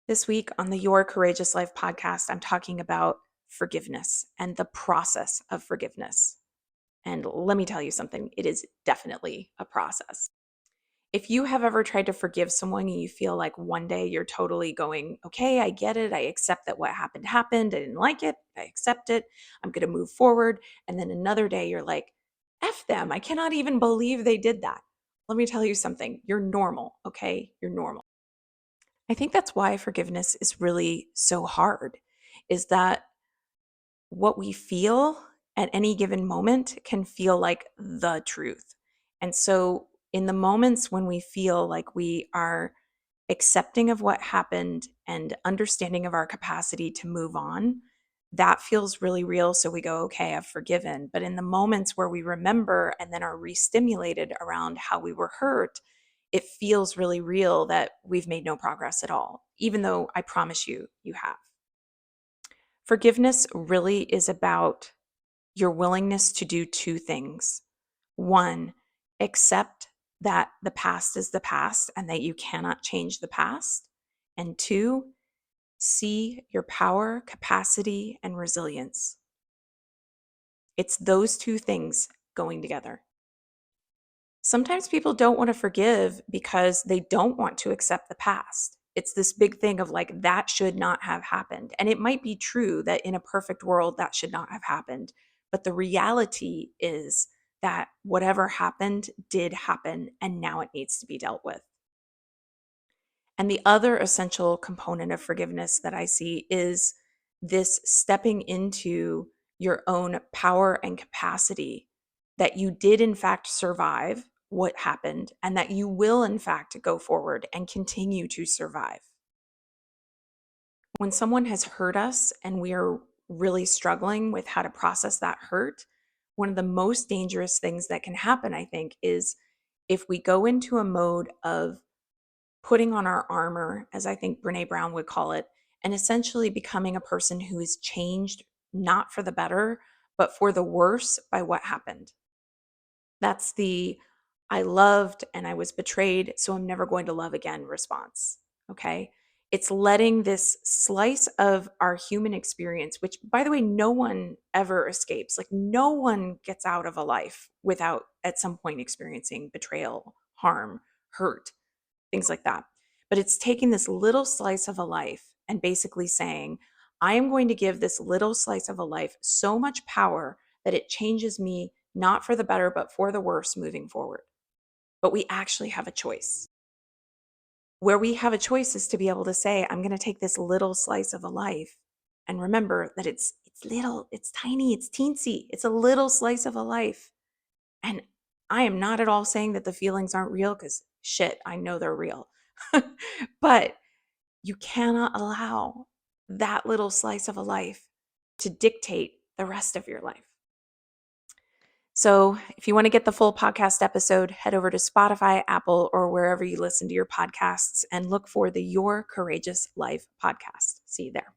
This week on the Your Courageous Life podcast, I'm talking about forgiveness and the process of forgiveness. And let me tell you something, it is definitely a process. If you have ever tried to forgive someone and you feel like one day you're totally going, okay, I get it. I accept that what happened happened. I didn't like it. I accept it. I'm going to move forward. And then another day you're like, F them. I cannot even believe they did that. Let me tell you something. You're normal. Okay. You're normal. I think that's why forgiveness is really so hard, is that what we feel at any given moment can feel like the truth. And so, in the moments when we feel like we are accepting of what happened and understanding of our capacity to move on, that feels really real. So we go, okay, I've forgiven. But in the moments where we remember and then are re-stimulated around how we were hurt, it feels really real that we've made no progress at all, even though I promise you, you have. Forgiveness really is about your willingness to do two things. One, accept that the past is the past and that you cannot change the past. And two, see your power, capacity, and resilience. It's those two things going together. Sometimes people don't want to forgive because they don't want to accept the past. It's this big thing of like, that should not have happened. And it might be true that in a perfect world, that should not have happened. But the reality is that whatever happened did happen, and now it needs to be dealt with. And the other essential component of forgiveness that I see is this stepping into your own power and capacity that you did, in fact, survive what happened and that you will, in fact, go forward and continue to survive. When someone has hurt us and we are really struggling with how to process that hurt, one of the most dangerous things that can happen, I think, is if we go into a mode of putting on our armor, as I think Brene Brown would call it, and essentially becoming a person who is changed not for the better, but for the worse by what happened. That's the I loved and I was betrayed, so I'm never going to love again response. Okay. It's letting this slice of our human experience, which, by the way, no one ever escapes. Like, no one gets out of a life without at some point experiencing betrayal, harm, hurt, things like that. But it's taking this little slice of a life and basically saying, I am going to give this little slice of a life so much power that it changes me, not for the better, but for the worse moving forward. But we actually have a choice. Where we have a choice is to be able to say, I'm going to take this little slice of a life and remember that it's little, it's tiny, it's teensy, it's a little slice of a life. And I am not at all saying that the feelings aren't real, because shit, I know they're real. But you cannot allow that little slice of a life to dictate the rest of your life. So if you want to get the full podcast episode, head over to Spotify, Apple, or wherever you listen to your podcasts and look for the Your Courageous Life podcast. See you there.